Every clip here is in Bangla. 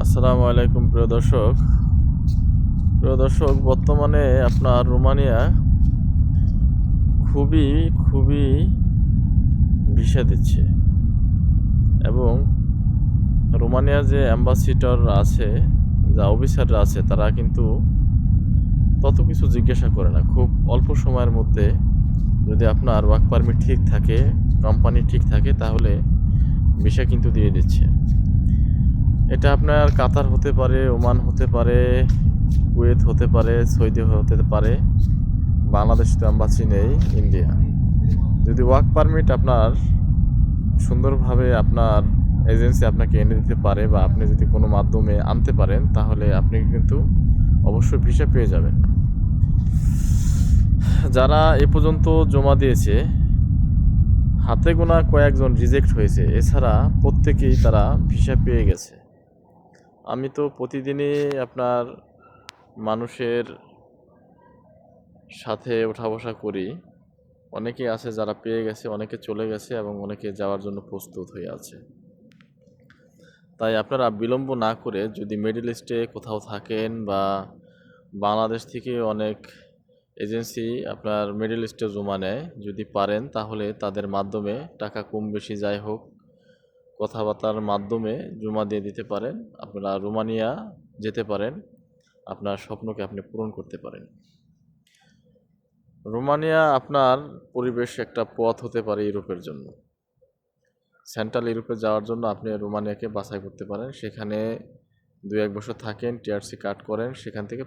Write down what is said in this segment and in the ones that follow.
আসসালামু আলাইকুম প্রিয় দর্শক, বর্তমানে আপনার রোমানিয়া খুবই খুবই ভিসা দিচ্ছে এবং রোমানিয়া যে অ্যাম্বাসিডর আছে, যা অফিসাররা আছে, তারা কিন্তু তত কিছু জিজ্ঞাসা করে না। খুব অল্প সময়ের মধ্যে যদি আপনার ওয়ার্ক পারমিট ঠিক থাকে, কোম্পানি ঠিক থাকে, তাহলে ভিসা কিন্তু দিয়ে দিচ্ছে। এটা আপনার কাতার হতে পারে, ওমান হতে পারে, কুয়েত হতে পারে, সৌদি হতে পারে। বাংলাদেশ তো অ্যাম্বাসি নেই, ইন্ডিয়া। যদি ওয়ার্ক পারমিট আপনার সুন্দরভাবে আপনার এজেন্সি আপনাকে এনে দিতে পারে বা আপনি যদি কোনো মাধ্যমে আনতে পারেন, তাহলে আপনি কিন্তু অবশ্যই ভিসা পেয়ে যাবেন। যারা এ পর্যন্ত জমা দিয়েছে, হাতে গোনা কয়েকজন রিজেক্ট হয়েছে, এছাড়া প্রত্যেকেই তারা ভিসা পেয়ে গেছে। আমি তো প্রতিদিনই আপনার মানুষের সাথে ওঠা বসা করি। অনেকে আছে যারা পেয়ে গেছে, অনেকে চলে গেছে এবং অনেকে যাওয়ার জন্য প্রস্তুত হয়ে আছে। তাই আপনারা বিলম্ব না করে, যদি মিডল ইস্টে কোথাও থাকেন বা বাংলাদেশ থেকে অনেক এজেন্সি আপনার মিডল ইস্টে জমা নেয়, যদি পারেন তাহলে তাদের মাধ্যমে টাকা কম বেশি যাই হোক, কথাবার্তার মাধ্যমে জমা দিয়ে দিতে পারেন। আপনারা রোমানিয়া যেতে পারেন, আপনার স্বপ্নকে আপনি পূরণ করতে পারেন। রোমানিয়া আপনার পরিবেশ একটা পথ হতে পারে ইউরোপের জন্য। সেন্ট্রাল ইউরোপে যাওয়ার জন্য আপনি রোমানিয়াকে বাছাই করতে পারেন। সেখানে 2-1 বছর থাকেন, টিআরসি কাট করেন, সেখান থেকে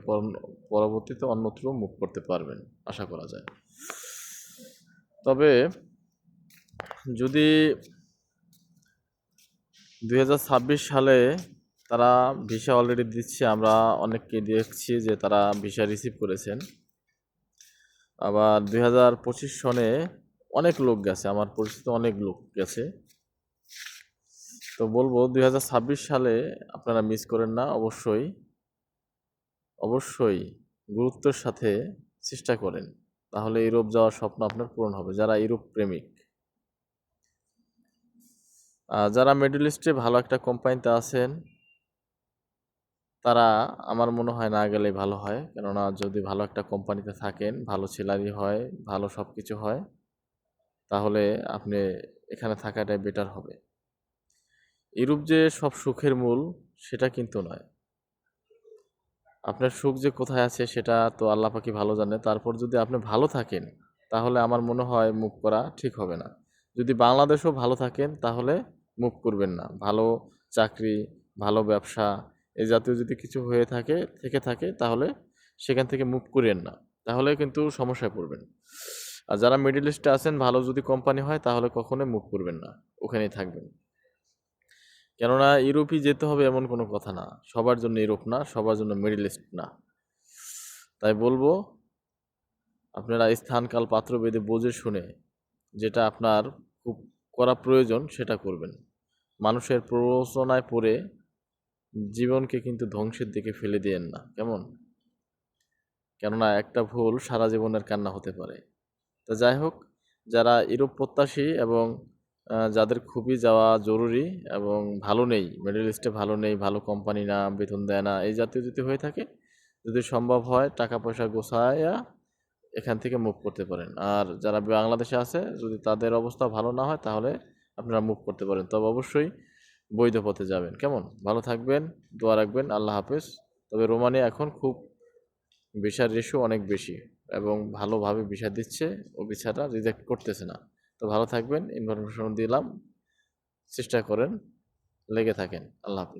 পরবর্তীতে অন্যত্র মুভ করতে পারবেন, আশা করা যায়। তবে যদি 2026 সালে তারা ভিসা অলরেডি দিচ্ছে, আমরা অনেককে দেখছি যে তারা ভিসা রিসিভ করেছেন। আবার 2025 সনে অনেক লোক গেছে, আমার পরিচিত অনেক লোক গেছে। তো বলবো 2026 সালে আপনারা মিস করেন না, অবশ্যই গুরুত্বের সাথে চেষ্টা করেন, তাহলে ইউরোপ যাওয়ার স্বপ্ন আপনার পূরণ হবে। যারা ইউরোপ প্রেমিক, যারা মিডল ইস্টে ভালো একটা কোম্পানিতে আছেন, তারা আমার মনে হয় না গেলেই ভালো হয়। কেননা যদি ভালো একটা কোম্পানিতে থাকেন, ভালো স্যালারি হয়, ভালো সব কিছু হয়, তাহলে আপনি এখানে থাকাটাই বেটার হবে। ইউরোপ যে সব সুখের মূল, সেটা কিন্তু নয়। আপনার সুখ যে কোথায় আছে সেটা তো আল্লাহ পাকই ভালো জানে। তারপর যদি আপনি ভালো থাকেন, তাহলে আমার মনে হয় মুভ করা ঠিক হবে না। যদি বাংলাদেশেও ভালো থাকেন, তাহলে মুভ করবেন না। ভালো চাকরি, ভালো ব্যবসা, এই জাতীয় যদি কিছু থেকে থাকে, তাহলে সেখান থেকে মুভ করেন না, তাহলে কিন্তু সমস্যায় পড়বেন। আর যারা মিডল ইস্টে আছেন, ভালো যদি কোম্পানি হয়, তাহলে কখনোই মুভ করবেন না, ওখানেই থাকবেন। কেননা ইউরোপই যেতে হবে এমন কোনো কথা না। সবার জন্য ইউরোপ না, সবার জন্য মিডল ইস্ট না। তাই বলবো, আপনারা স্থানকাল পাত্র ভেদে বুঝে শুনে যেটা আপনার খুব করা প্রয়োজন সেটা করবেন। মানুষের প্ররোচনায় পড়ে জীবনকে কিন্তু ধ্বংসের দিকে ফেলে দিয়েন না, কেমন? কেননা একটা ভুল সারা জীবনের কান্না হতে পারে। তা যাই হোক, যারা ইউরোপ প্রত্যাশী এবং যাদের খুবই যাওয়া জরুরি এবং ভালো নেই, মিডল ইস্টে ভালো নেই, ভালো কোম্পানি না, বেতন দেয় না, এই জাতীয় যদি হয়ে থাকে, যদি সম্ভব হয় টাকা পয়সা গোছায়া এখান থেকে মুভ করতে পারেন। আর যারা বাংলাদেশে আছে, যদি তাদের অবস্থা ভালো না হয়, তাহলে আপনারা মুভ করতে পারেন। তবে অবশ্যই বৈধ পথে যাবেন, কেমন? ভালো থাকবেন, দোয়া রাখবেন। আল্লাহ হাফেজ। তবে রোমানিয়া এখন খুব ভিসার রেশিও অনেক বেশি এবং ভালোভাবে ভিসা দিচ্ছে, ও ভিসাটা রিজেক্ট করতেছে না। তো ভালো থাকবেন, ইনফরমেশন দিলাম, চেষ্টা করেন, লেগে থাকেন। আল্লাহ হাফেজ।